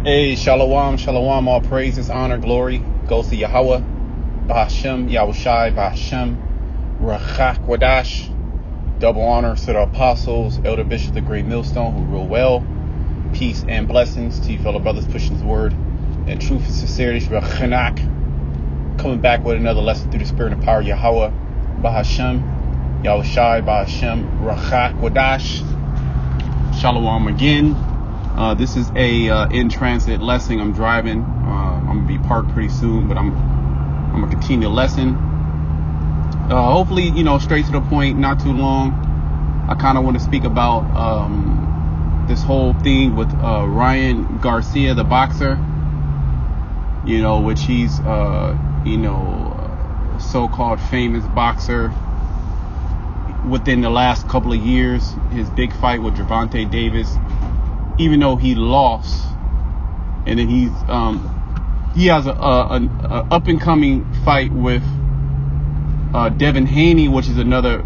Hey, shalom, shalom, all praises, honor, glory goes to Yahweh, Bahashem, Yahushai, Bahashem, Rachak Wadash. Double honor to the apostles, elder bishop, the great millstone who rule well. Peace and blessings to you fellow brothers pushing his word and truth and sincerity. Coming back with another lesson through the spirit and power of Yahweh, Bahashem, Yahushai, Bahashem, Rachak Wadash. Shalom again. This is a in transit lesson. I'm driving. I'm gonna be parked pretty soon, but I'm gonna continue the lesson. Hopefully, straight to the point, not too long. I kind of want to speak about this whole thing with Ryan Garcia, the boxer. Which he's so-called famous boxer. Within the last couple of years, his big fight with Gervonta Davis. Even though he lost, and then he has an up and coming fight with Devin Haney, which is another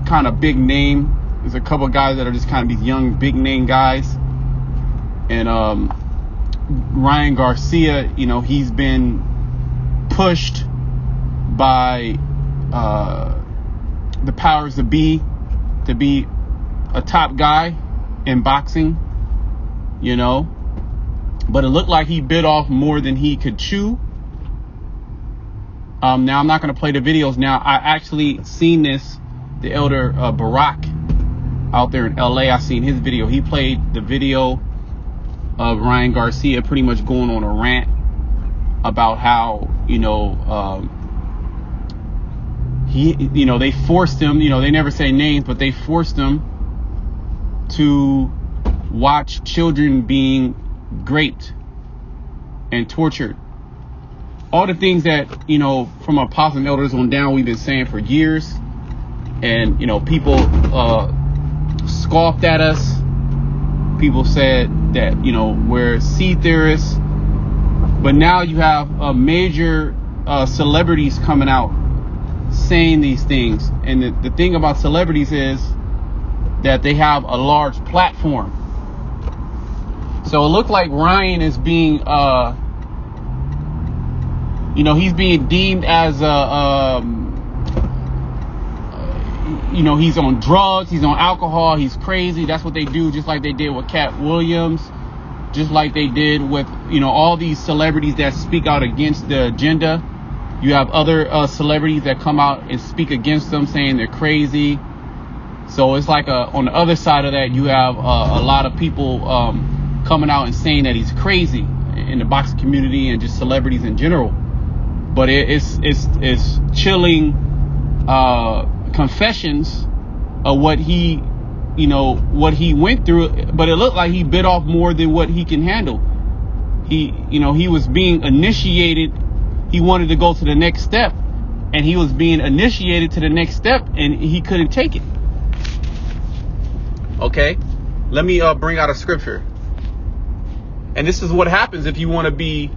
kind of big name. There's a couple of guys that are just kind of these young big name guys, and Ryan Garcia, he's been pushed by the powers that be to be a top guy in boxing. But it looked like he bit off more than he could chew. Now I'm not going to play the videos now. I actually seen this, the elder Barack out there in LA. I seen his video. He played the video of Ryan Garcia pretty much going on a rant about how, they forced him, they never say names, but they forced him to watch children being raped and tortured. All the things that, from our apostles and elders on down, we've been saying for years. And, people scoffed at us. People said that, we're sea theorists. But now you have major celebrities coming out saying these things. And the thing about celebrities is that they have a large platform. So it looked like Ryan is being, he's being deemed as he's on drugs, he's on alcohol, he's crazy. That's what they do, just like they did with Cat Williams, just like they did with, all these celebrities that speak out against the agenda. You have other celebrities that come out and speak against them, saying they're crazy. So it's like on the other side of that, you have a lot of people coming out and saying that he's crazy in the boxing community and just celebrities in general. But it's chilling confessions of what he went through. But it looked like he bit off more than what he can handle. He was being initiated. He wanted to go to the next step, and he was being initiated to the next step, and he couldn't take it. Okay, let me bring out a scripture. And this is what happens if you want to be.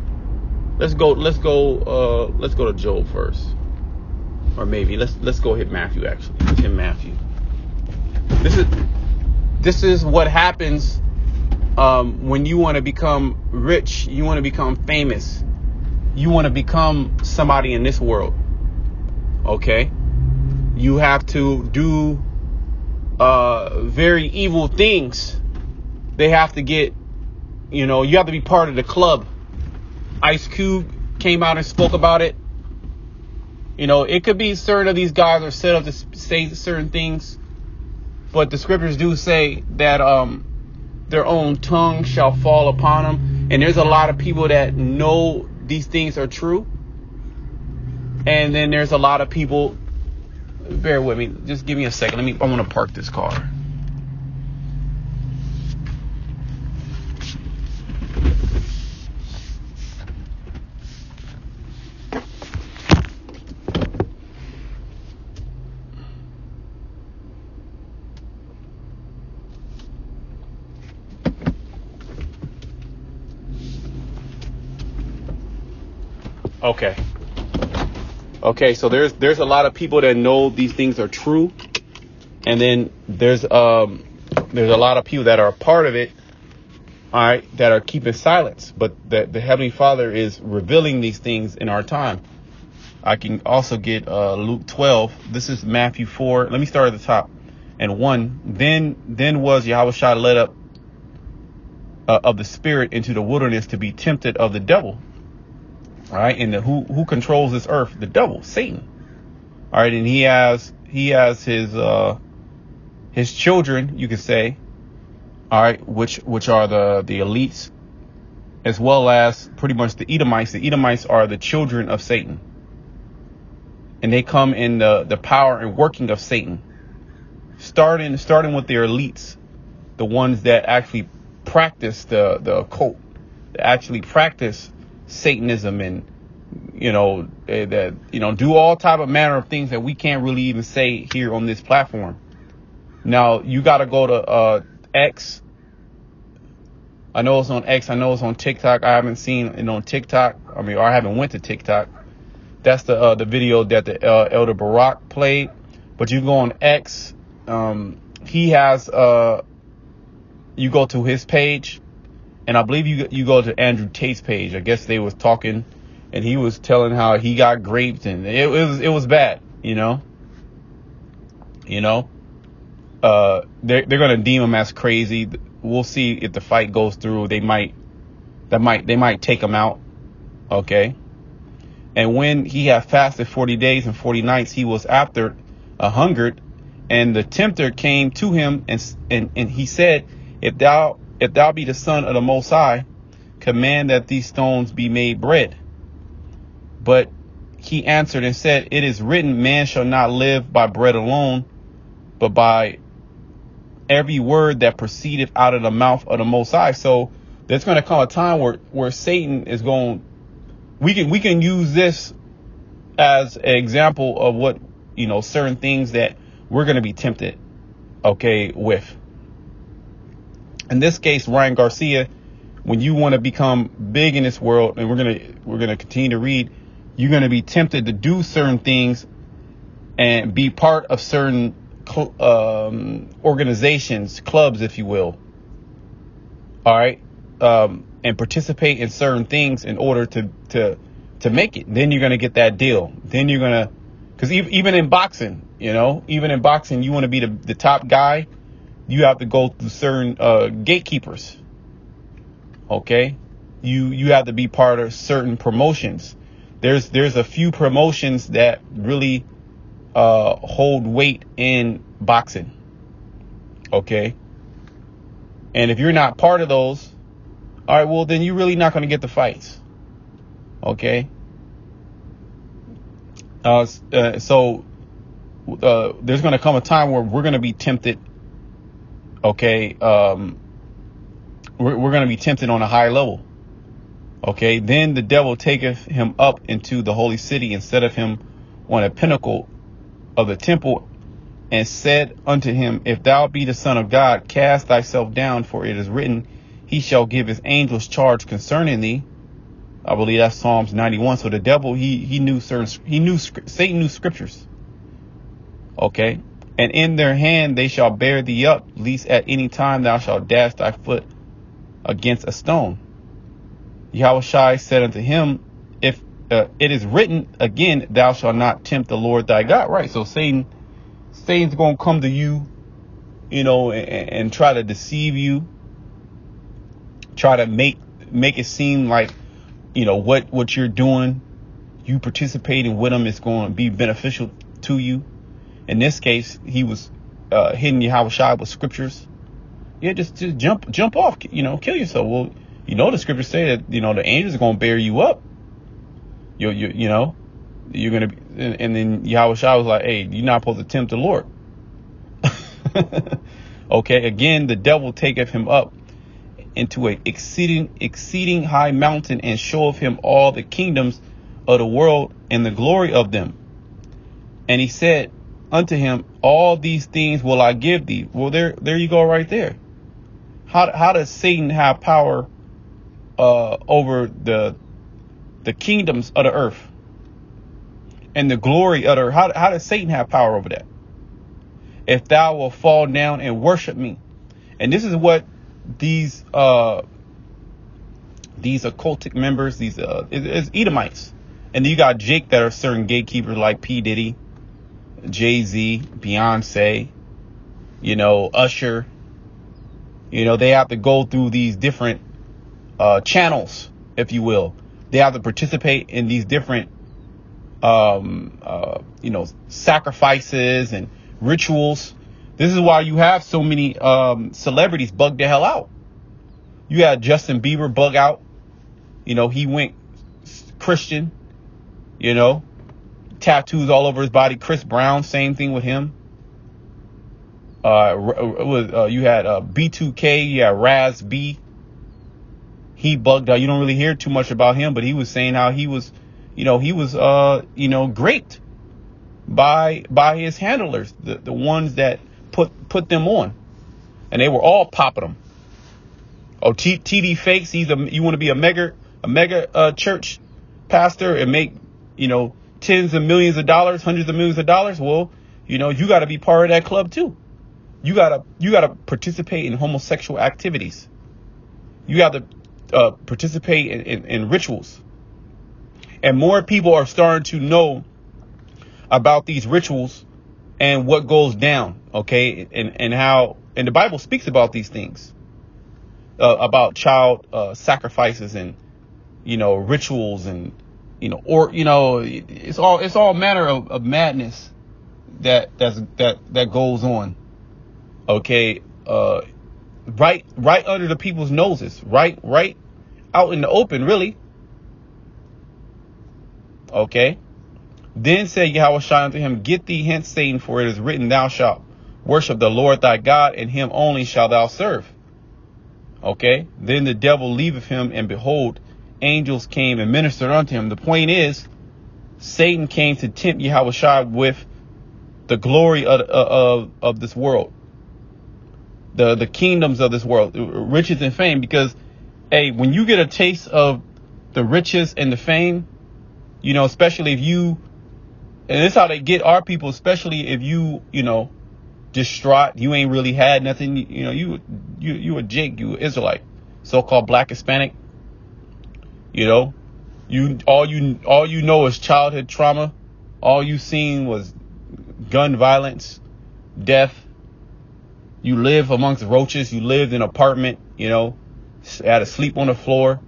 Let's go to Job first, or maybe let's go hit Matthew. Actually, let's hit Matthew. This is what happens when you want to become rich. You want to become famous. You want to become somebody in this world. Okay, you have to do very evil things. They have to get. You have to be part of the club. Ice Cube came out and spoke about it. It could be certain of these guys are set up to say certain things, but the scriptures do say that their own tongue shall fall upon them. And there's a lot of people that know these things are true. And then there's a lot of people. Bear with me. Just give me a second. I want to park this car. Okay, so there's a lot of people that know these things are true, and then there's a lot of people that are a part of it all right, that are keeping silence, but the Heavenly Father is revealing these things in our time. I can also get Luke 12. This is Matthew 4. Let me start at the top. And 1. Then was Yahushua led up of the Spirit into the wilderness to be tempted of the devil. All right, and who controls this earth? The devil, Satan. All right, and he has his children, you could say. All right, which are the elites, as well as pretty much the Edomites. The Edomites are the children of Satan, and they come in the power and working of Satan. Starting with their elites, the ones that actually practice the occult, that actually practice Satanism, and do all type of manner of things that we can't really even say here on this platform. Now you got to go to X. I know it's on X. I know it's on TikTok. I haven't seen it on TikTok. Or I haven't went to TikTok. That's the video that the Elder Barak played. But you go on X. He has you go to his page, and I believe you go to Andrew Tate's page. I guess they was talking, and he was telling how he got raped, and it was bad. They're gonna deem him as crazy. We'll see if the fight goes through. They might take him out. Okay. And when he had fasted 40 days and 40 nights, he was after hungered, and the tempter came to him and he said, if thou be the Son of the Most High, command that these stones be made bread. But he answered and said, it is written, man shall not live by bread alone, but by every word that proceedeth out of the mouth of the Most High. So there's going to come a time where Satan is going. We can use this as an example of what, certain things that we're going to be tempted, with. In this case, Ryan Garcia, when you want to become big in this world, and we're gonna continue to read, you're going to be tempted to do certain things and be part of certain organizations, clubs, if you will. All right. And participate in certain things in order to make it. Then you're going to get that deal. Then you're going to, because even in boxing, you want to be the top guy. You have to go through certain gatekeepers. Okay. You have to be part of certain promotions. There's a few promotions that really hold weight in boxing. Okay. And if you're not part of those, all right, well, then you're really not going to get the fights. Okay. So there's going to come a time where we're going to be tempted. Okay. We're going to be tempted on a higher level. Okay. Then the devil taketh him up into the holy city and setteth him on a pinnacle of the temple, and said unto him, if thou be the Son of God, cast thyself down, for it is written, he shall give his angels charge concerning thee. I believe that's Psalms 91. So the devil, Satan knew scriptures. Okay. And in their hand they shall bear thee up, lest at any time thou shalt dash thy foot against a stone. Yahushua said unto him, if it is written again, thou shalt not tempt the Lord thy God. Right. So Satan's going to come to you, and try to deceive you, try to make it seem like, what you're doing, you participating with him is going to be beneficial to you. In this case, he was hitting Yahushua with scriptures. Yeah, just jump off, kill yourself. Well, the scriptures say that, the angels are going to bear you up. You're going to be, and then Yahushua was like, hey, you're not supposed to tempt the Lord. Okay. Again, the devil taketh him up into a exceeding high mountain, and showeth him all the kingdoms of the world and the glory of them. And he said unto him, all these things will I give thee. Well, there you go right there. How does Satan have power over the kingdoms of the earth and the glory of the earth? How does Satan have power over that? If thou wilt fall down and worship me. And this is what these these occultic members, these it's Edomites. And then you got Jake that are certain gatekeepers like P. Diddy, Jay-Z, Beyonce, Usher. They have to go through these different channels, if you will. They have to participate in these different sacrifices and rituals. This is why you have so many celebrities bug the hell out. You had Justin Bieber bug out. He went Christian, tattoos all over his body. Chris Brown, same thing with him. You had B2K, you had Raz B. He bugged out. You don't really hear too much about him, but he was saying how he was, graped by his handlers, the ones that put them on, and they were all popping them. Oh, TD Fakes. You want to be a mega church pastor and make, tens of millions of dollars, hundreds of millions of dollars. Well, you got to be part of that club too. You gotta participate in homosexual activities. You have to participate in rituals. And more people are starting to know about these rituals and what goes down. Okay. And the Bible speaks about these things, about child sacrifices and, rituals and, it's all manner of madness that goes on. Okay. Right under the people's noses, right out in the open, really. Okay. Then said Yahweh unto him, Get thee hence, Satan, for it is written, Thou shalt worship the Lord thy God, and him only shalt thou serve. Okay. Then the devil leaveth him, and behold, angels came and ministered unto him. The point is, Satan came to tempt Yahweh with the glory of this world, the kingdoms of this world, riches and fame. Because, hey, when you get a taste of the riches and the fame, especially if you, and this is how they get our people, especially if you, distraught, you ain't really had nothing, you a Jake, you Israelite, so-called black Hispanic, all you know is childhood trauma. All you seen was gun violence, death. You live amongst roaches. You lived in an apartment, had to sleep on the floor.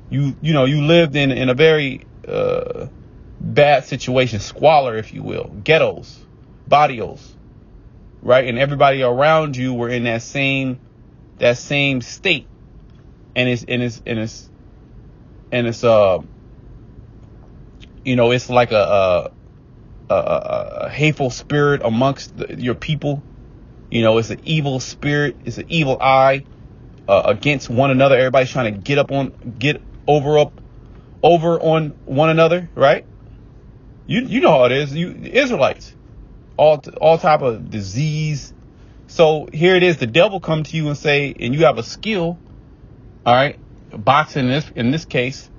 You lived in a very bad situation, squalor, if you will, ghettos, barrios, right? And everybody around you were in that same state, and it's like a hateful spirit amongst your people. It's an evil spirit. It's an evil eye against one another. Everybody's trying to get over on one another, right? You know how it is. You Israelites, all type of disease. So here it is. The devil come to you and say, and you have a skill, all right, boxing in this case,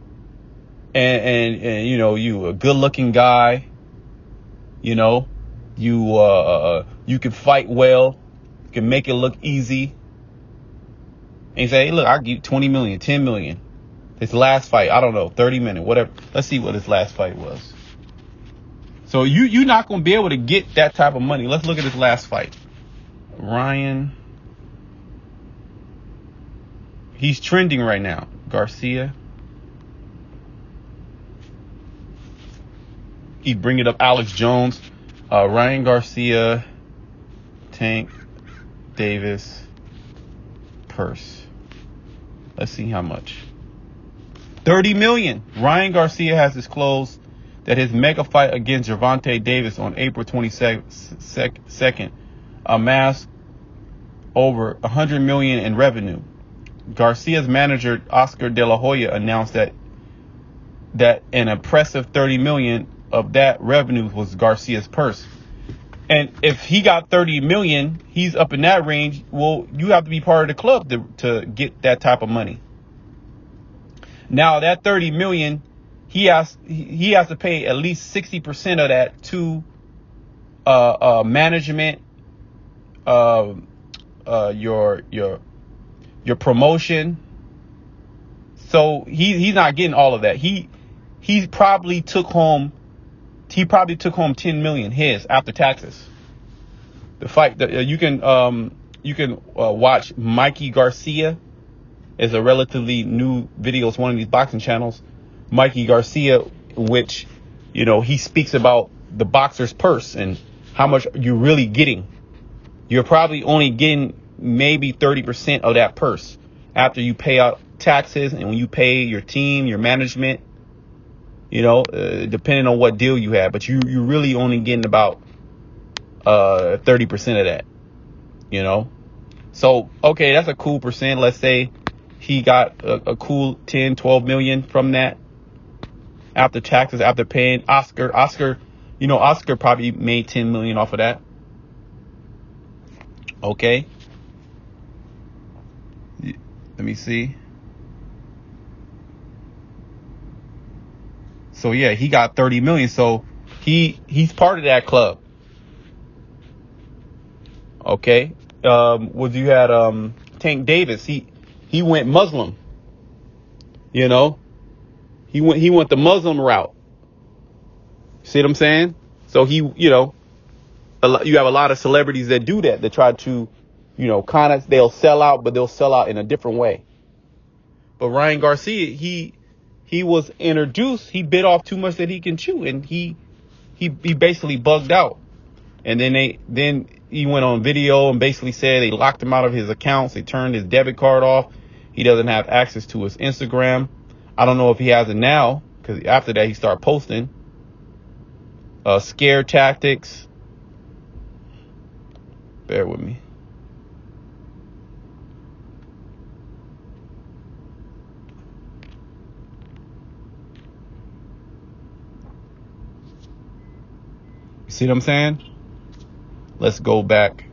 and you a good looking guy, you can fight well, you can make it look easy, and you say, hey, look, I'll give you 20 million, 10 million. This last fight, I don't know, 30 minutes, whatever. Let's see what his last fight was. So you're not going to be able to get that type of money. Let's look at his last fight. Ryan. He's trending right now. Garcia. He's bringing up Alex Jones. Ryan Garcia. Tank Davis. Purse. Let's see how much. 30 million. Ryan Garcia has disclosed that his mega fight against Gervonta Davis on April 22nd amassed over 100 million in revenue. Garcia's manager, Oscar De La Hoya, announced that an impressive 30 million of that revenue was Garcia's purse. And if he got 30 million, he's up in that range. Well, you have to be part of the club to get that type of money. Now that 30 million, he has to pay at least 60% of that to management, your promotion, So he's not getting all of that. He probably took home 10 million his after taxes. The fight that you can watch Mikey Garcia is a relatively new video. It's one of these boxing channels. Mikey Garcia, which, he speaks about the boxer's purse and how much you're really getting. You're probably only getting maybe 30% of that purse after you pay out taxes and when you pay your team, your management, depending on what deal you have. But you're really only getting about 30% of that, So, okay, that's a cool percent. Let's say he got a cool 10, 12 million from that after taxes, after paying Oscar, Oscar probably made 10 million off of that. Okay. Let me see. So yeah, he got 30 million. So he's part of that club. Okay. You had Tank Davis. He went Muslim. He went the Muslim route. See what I'm saying? So you have a lot of celebrities that do that. They try to, they'll sell out, but they'll sell out in a different way. But Ryan Garcia, he was introduced. He bit off too much that he can chew, and he basically bugged out. And then he went on video and basically said they locked him out of his accounts. They turned his debit card off. He doesn't have access to his Instagram. I don't know if he has it now, because after that he started posting scare tactics. Bear with me. You see what I'm saying? Let's go back.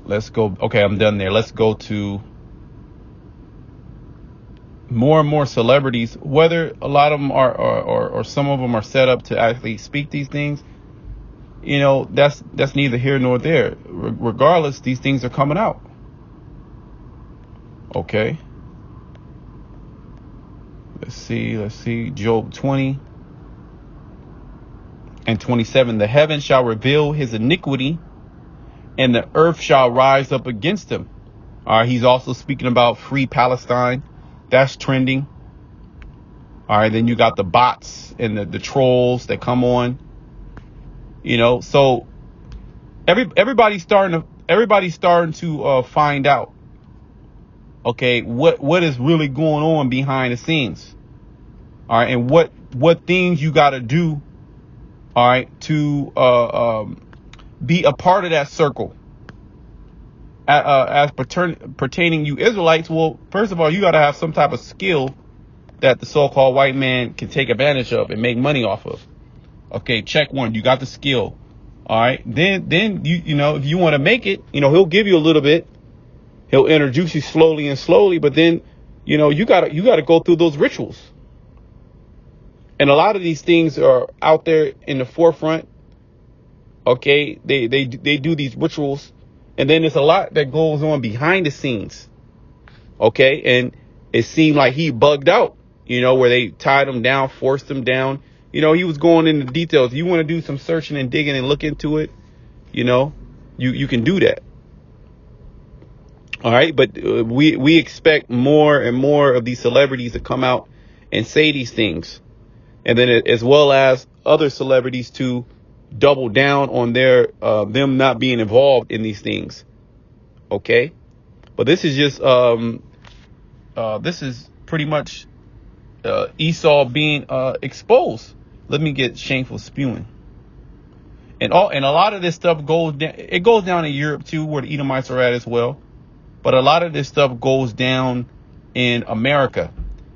Let's go. Okay, I'm done there. Let's go to more and more celebrities, whether a lot of them are or some of them are set up to actually speak these things. That's neither here nor there. Regardless, these things are coming out. Okay. Let's see. Job 20 and 27. The heavens shall reveal his iniquity, and the earth shall rise up against him. All right. He's also speaking about free Palestine. That's trending. All right. Then you got the bots and the trolls that come on. So everybody's starting to find out. Okay, what is really going on behind the scenes? All right, and what things you got to do, all right, to be a part of that circle. As pertaining you Israelites, well, first of all, you got to have some type of skill that the so-called white man can take advantage of and make money off of. Okay, check one. You got the skill. All right, then you if you want to make it, he'll give you a little bit. He'll introduce you slowly, but then, you gotta go through those rituals. And a lot of these things are out there in the forefront. Okay, they do these rituals, and then there's a lot that goes on behind the scenes. Okay, and it seemed like he bugged out, where they tied him down, forced him down. He was going into details. You want to do some searching and digging and look into it, you can do that. All right. But we expect more and more of these celebrities to come out and say these things. And then as well as other celebrities to double down on their them not being involved in these things. OK, but this is just this is pretty much Esau being exposed. Let me get shameful spewing. And a lot of this stuff goes down in Europe, too, where the Edomites are at as well. But a lot of this stuff goes down in America.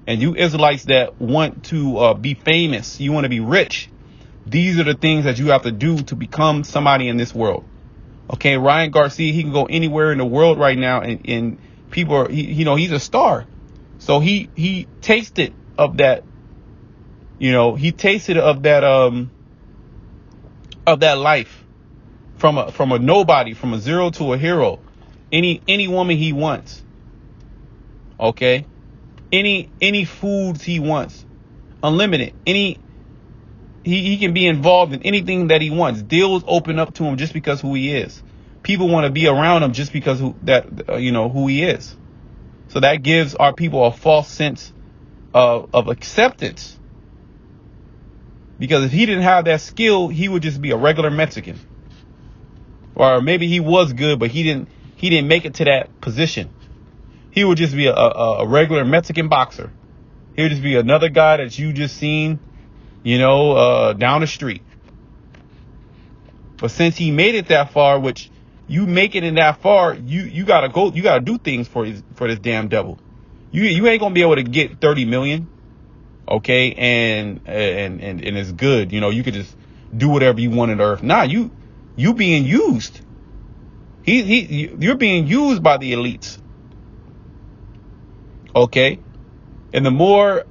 And you Israelites that want to be famous, you want to be rich. These are the things that you have to do to become somebody in this world. OK, Ryan Garcia, he can go anywhere in the world right now. And people are, he's a star. So he tasted of that. He tasted of that life from a nobody, from a zero to a hero. Any woman he wants. Okay? Any foods he wants. Unlimited. He can be involved in anything that he wants. Deals open up to him just because who he is. People want to be around him just because who he is. So that gives our people a false sense of acceptance. Because if he didn't have that skill, he would just be a regular Mexican. Or maybe he was good, but he didn't make it to that position. He would just be a regular Mexican boxer. He would just be another guy that you just seen, down the street. But since he made it that far, which you make it in that far, you gotta do things for this damn devil. You ain't gonna be able to get 30 million, okay, and it's good. You could just do whatever you want on earth. Nah, you being used. You're being used by the elites. Okay? And the more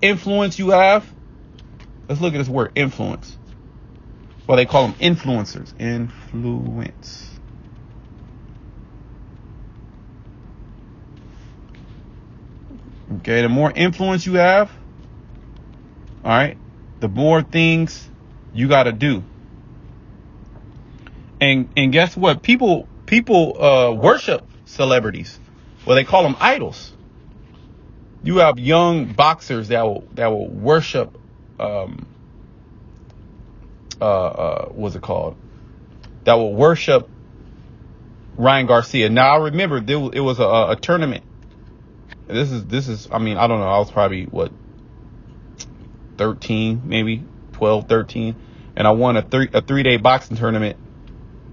influence you have, let's look at this word, influence. Well, they call them influencers. Influence. Okay, the more influence you have, all right, the more things you got to do. And guess what? People worship celebrities. Well, they call them idols. You have young boxers that will worship what's it called? That will worship Ryan Garcia. Now I remember it was a tournament. This is I mean, I don't know, I was probably 13, maybe 12, 13, and I won a 3-day boxing tournament.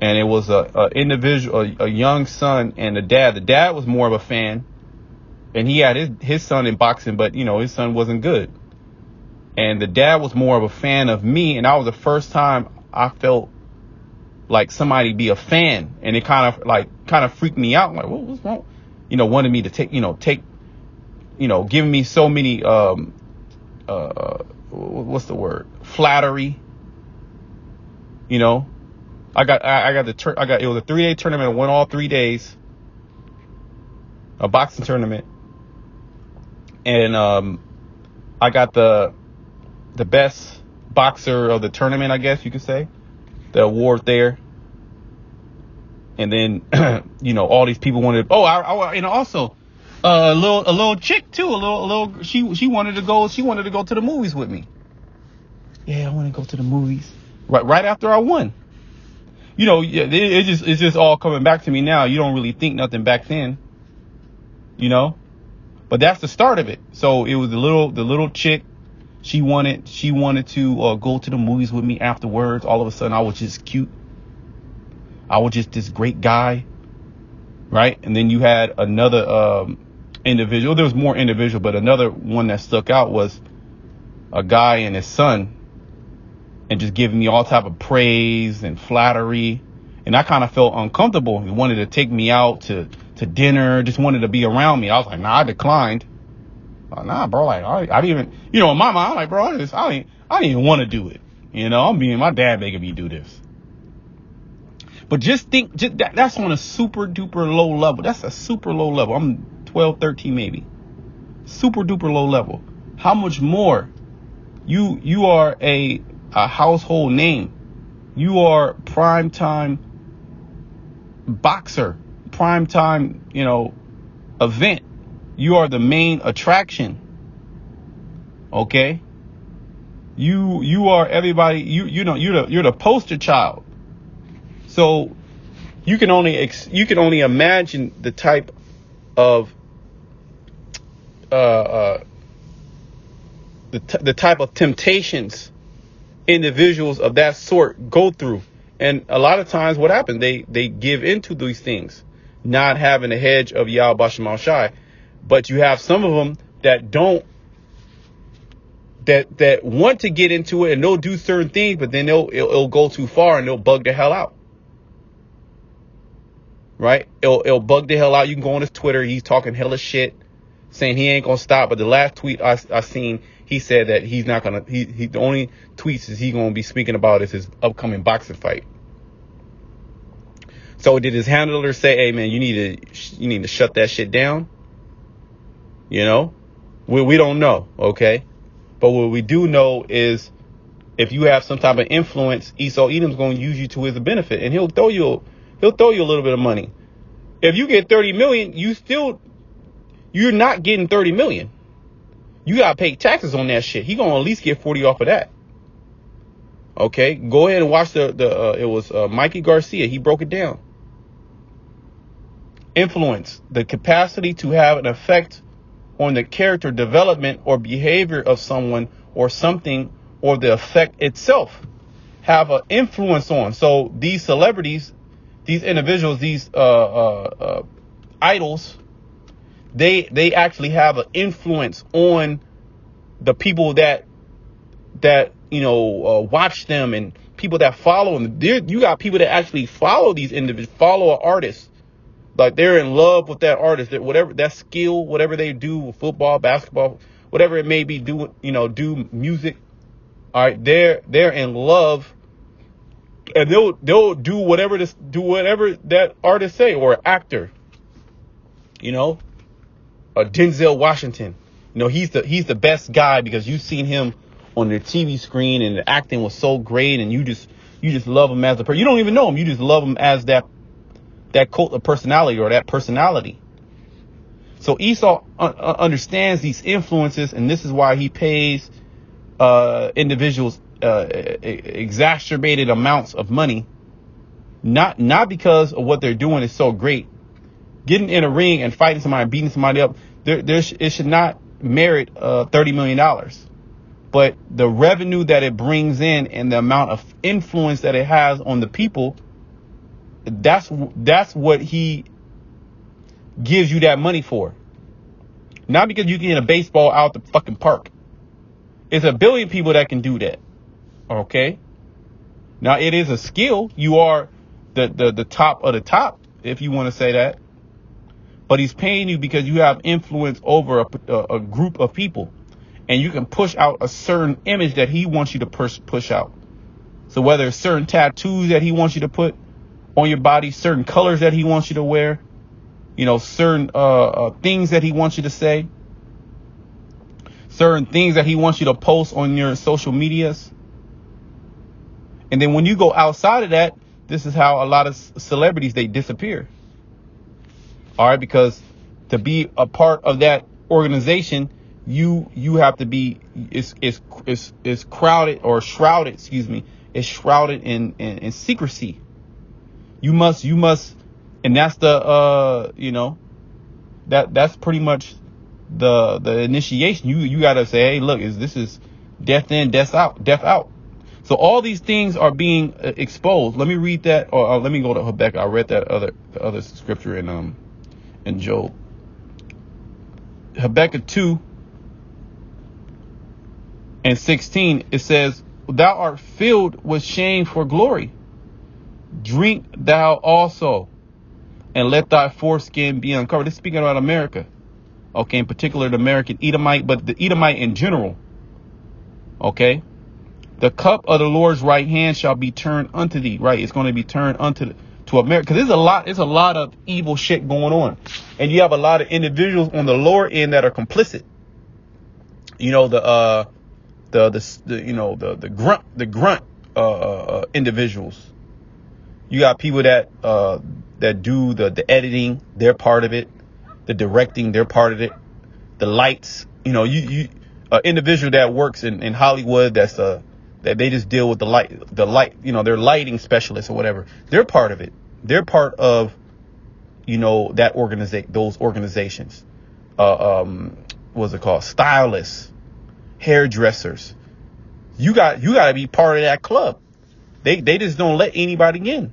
And it was a individual, a young son, and the dad. The dad was more of a fan, and he had his son in boxing, but his son wasn't good. And the dad was more of a fan of me, and that was the first time I felt like somebody be a fan, and it kind of freaked me out. Like, what's wrong? Wanted me to take, giving me so many what's the word? Flattery. I got it was a 3-day tournament. I won all 3 days. A boxing tournament. And I got the best boxer of the tournament, I guess you could say. The award there. And then all these people wanted, also a little chick too, she wanted to go to the movies with me. Yeah, I want to go to the movies. Right after I won. It's just all coming back to me now. You don't really think nothing back then, but that's the start of it. So it was the little chick. She wanted to go to the movies with me afterwards. All of a sudden, I was just cute. I was just this great guy, right? And then you had another individual. There was more individual, but another one that stuck out was a guy and his son. And just giving me all type of praise and flattery. And I kind of felt uncomfortable. He wanted to take me out to dinner, just wanted to be around me. I was like, nah, I declined. Nah, bro, like, I didn't even, in my mind, I'm like, bro, I didn't even want to do it. I'm being my dad making me do this. But just think, that's on a super duper low level. That's a super low level. I'm 12, 13 maybe. Super duper low level. How much more? You are a household name. You are primetime boxer, primetime, event. You are the main attraction. Okay? You are everybody, you're the poster child. So you can only imagine the type of the type of temptations individuals of that sort go through. And a lot of times what happens, they give into these things, not having a hedge of Yahweh Bashem Shai. But you have some of them that don't, that want to get into it, and they'll do certain things, but then it'll go too far and they'll bug the hell out. Right? It'll bug the hell out. You can go on his Twitter. He's talking hella shit, saying he ain't gonna stop. But the last tweet I seen, he said that he's not gonna. He the only tweets is he gonna be speaking about is his upcoming boxing fight. So did his handler say, hey, man, you need to shut that shit down? You know, we don't know. OK, but what we do know is if you have some type of influence, Esau Edom's going to use you to his benefit, and he'll throw you a little bit of money. If you get 30 million, you're not getting 30 million. You got to pay taxes on that shit. He going to at least get 40 off of that. OK, go ahead and watch it was Mikey Garcia. He broke it down. Influence, the capacity to have an effect on the character development or behavior of someone or something, or the effect itself have an influence on. So these celebrities, these individuals, these idols, they actually have an influence on the people that watch them and people that follow them. You got people that actually follow these individuals, follow an artist. Like they're in love with that artist, that whatever that skill, whatever they do, football, basketball, whatever it may be, do music. All right, they're in love, and they'll do whatever that artist say, or actor. Denzel Washington. He's the best guy because you've seen him on the TV screen and the acting was so great, and you just love him as a person. You don't even know him, you just love him as that cult of personality or that personality. So Esau understands these influences, and this is why he pays individuals exacerbated amounts of money, not because of what they're doing is so great. Getting in a ring and fighting somebody, beating somebody up, it should not merit $30 million. But the revenue that it brings in and the amount of influence that it has on the people, that's what he gives you that money for. Not because you can get a baseball out the fucking park. It's a billion people that can do that. Okay. Now it is a skill. You are the top of the top, if you want to say that. But he's paying you because you have influence over a group of people, and you can push out a certain image that he wants you to push out. So whether it's certain tattoos that he wants you to put on your body, certain colors that he wants you to wear, certain things that he wants you to say, certain things that he wants you to post on your social medias. And then when you go outside of that, this is how a lot of celebrities, they disappear. All right, because to be a part of that organization, you have to be it's crowded or shrouded, it's shrouded in secrecy. You must, and that's that's pretty much the initiation. You got to say, hey, look, this is death in, death out. So all these things are being exposed. Let me read that, or let me go to Habakkuk. I read that other scripture in Job. Habakkuk 2:16. It says, "Thou art filled with shame for glory. Drink thou also, and let thy foreskin be uncovered." This is speaking about America. Okay, in particular the American Edomite, but the Edomite in general. Okay. The cup of the Lord's right hand shall be turned unto thee. Right, it's going to be turned to America. Because there's a lot of evil shit going on, and you have a lot of individuals on the lower end that are complicit. The grunt individuals. You got people that do the editing, they're part of it. The directing, they're part of it. The lights, you individual that works in Hollywood, that they just deal with the light, they're lighting specialists or whatever. They're part of it. They're part of, those organizations. What's it called? Stylists, hairdressers. You got to be part of that club. They just don't let anybody in.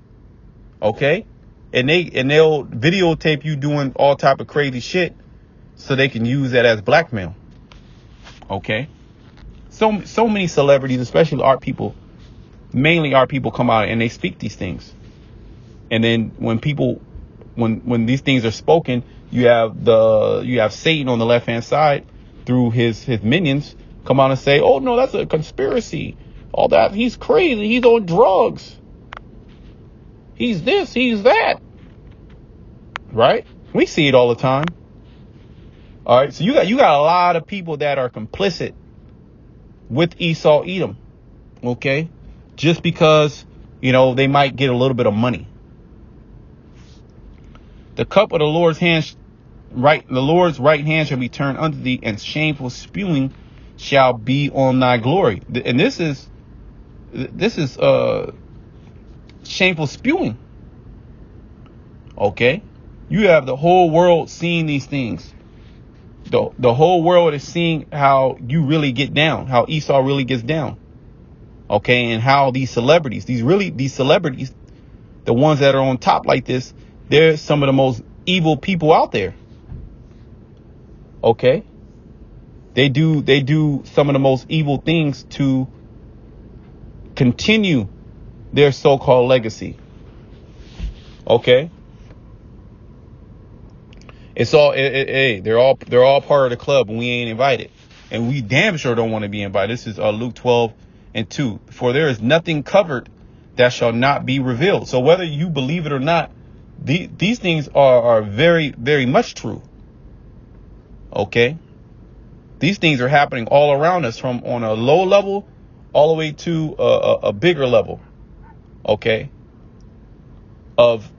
Okay. And they'll videotape you doing all type of crazy shit so they can use that as blackmail. Okay. So many celebrities, especially art people, mainly art people, come out and they speak these things. And then when these things are spoken, you have Satan on the left hand side through his minions come out and say, "Oh no, that's a conspiracy. All that, he's crazy. He's on drugs. He's this, he's that. Right? We see it all the time. All right. So you got a lot of people that are complicit with Esau, Edom. Okay. Just because, they might get a little bit of money. The cup of the Lord's hand, the Lord's right hand shall be turned unto thee, and shameful spewing shall be on thy glory. And this is shameful spewing. Okay. You have the whole world seeing these things. The whole world is seeing how you really get down, how Esau really gets down. Okay. And how these celebrities, these celebrities, the ones that are on top like this, they're some of the most evil people out there. Okay. They do some of the most evil things to continue their so-called legacy. Okay. It's all, they're all part of the club, and we ain't invited, and we damn sure don't want to be invited. This is Luke 12:2. For there is nothing covered that shall not be revealed. So whether you believe it or not, these things are very, very much true. Okay. These things are happening all around us, from on a low level all the way to a bigger level. Okay. Of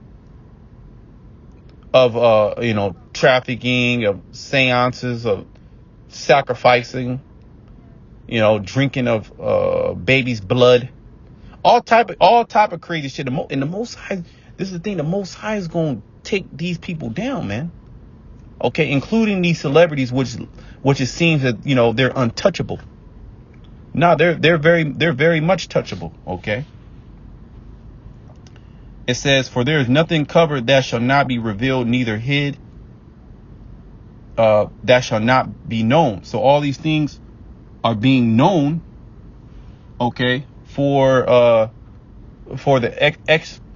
trafficking, of seances, of sacrificing, drinking of baby's blood, all type of crazy shit. And the Most High, this is the thing, the Most High is going to take these people down, man. Okay, including these celebrities, which it seems that they're untouchable. No, they're very much touchable. Okay. It says, for there is nothing covered that shall not be revealed, neither hid that shall not be known. So all these things are being known, okay, for the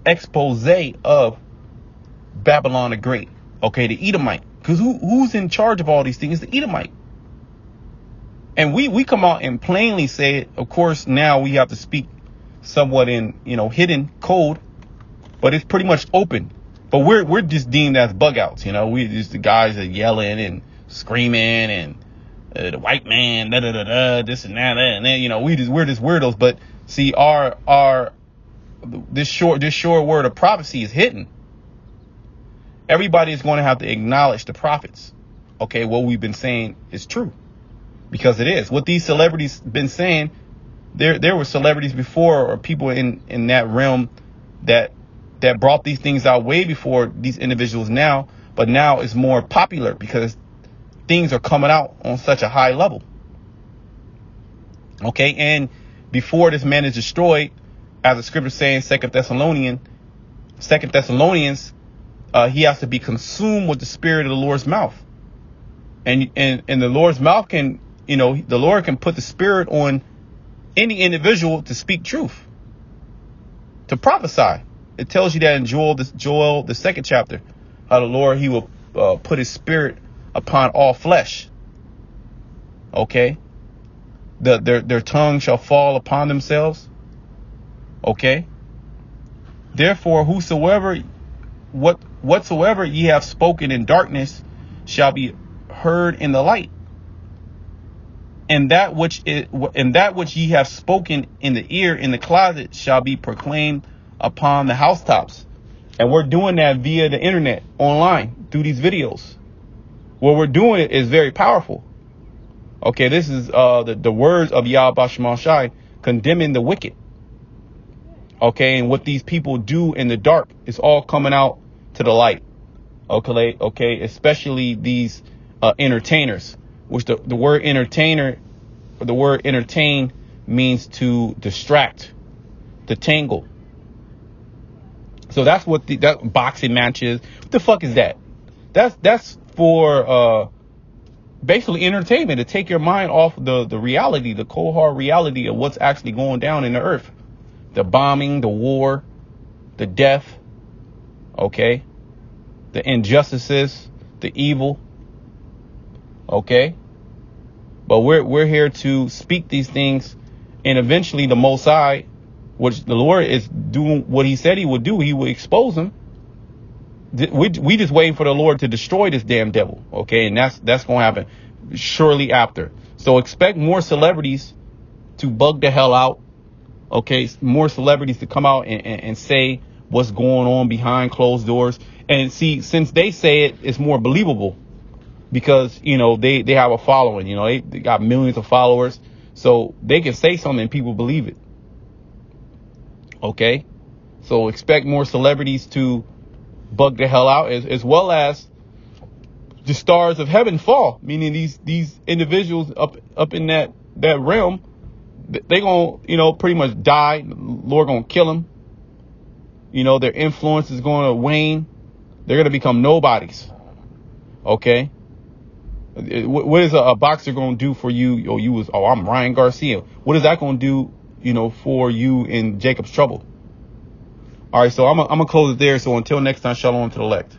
expose of Babylon the Great, okay, the Edomite. Because who's in charge of all these things? The Edomite. And we come out and plainly say it. Of course, now we have to speak somewhat in hidden code. But it's pretty much open. But we're just deemed as bug outs, we just the guys that yelling and screaming and the white man, this and that, and then we're just weirdos. But see, this short word of prophecy is hidden. Everybody is going to have to acknowledge the prophets. Okay, what we've been saying is true, because it is. What these celebrities been saying, there were celebrities before, or people in that realm that brought these things out way before these individuals now, but now it's more popular because things are coming out on such a high level. Okay. And before this man is destroyed, as the scripture saying, 2 Thessalonians, he has to be consumed with the spirit of the Lord's mouth. And the Lord's mouth can, the Lord can put the spirit on any individual to speak truth, to prophesy. It tells you that in Joel, the 2nd chapter, how the Lord, he will put his spirit upon all flesh. Okay. Their tongue shall fall upon themselves. Okay. Therefore, whatsoever ye have spoken in darkness shall be heard in the light. And that which ye have spoken in the ear in the closet shall be proclaimed upon the housetops. And we're doing that via the internet, online, through these videos. What we're doing is very powerful. Okay, this is the words of Yahweh Shema Shai condemning the wicked. Okay, and what these people do in the dark is all coming out to the light. Okay, especially these entertainers, which the word entertainer, the word entertain means to distract, to tangle. So that's what that boxing matches. What the fuck is that? That's for basically entertainment, to take your mind off the reality, the cold hard reality of what's actually going down in the earth. The bombing, the war, the death, okay, the injustices, the evil, okay. But we're here to speak these things, and eventually the Most High which the Lord is doing what he said he would do. He would expose them. We just waiting for the Lord to destroy this damn devil. Okay. And that's going to happen shortly after. So expect more celebrities to bug the hell out. Okay. More celebrities to come out and say what's going on behind closed doors. And see, since they say it, it's more believable because, you know, they have a following, you know, they got millions of followers. So they can say something and people believe it. Okay. So expect more celebrities to bug the hell out, as well as the stars of heaven fall, meaning these individuals up in that realm, they gonna, you know, pretty much die. The Lord gonna kill them. You know, their influence is going to wane. They're going to become nobodies. Okay. What is a boxer going to do for you? I'm Ryan Garcia. What is that going to do, you know, for you in Jacob's trouble? All right. So I'm going to close it there. So until next time, shalom to the elect.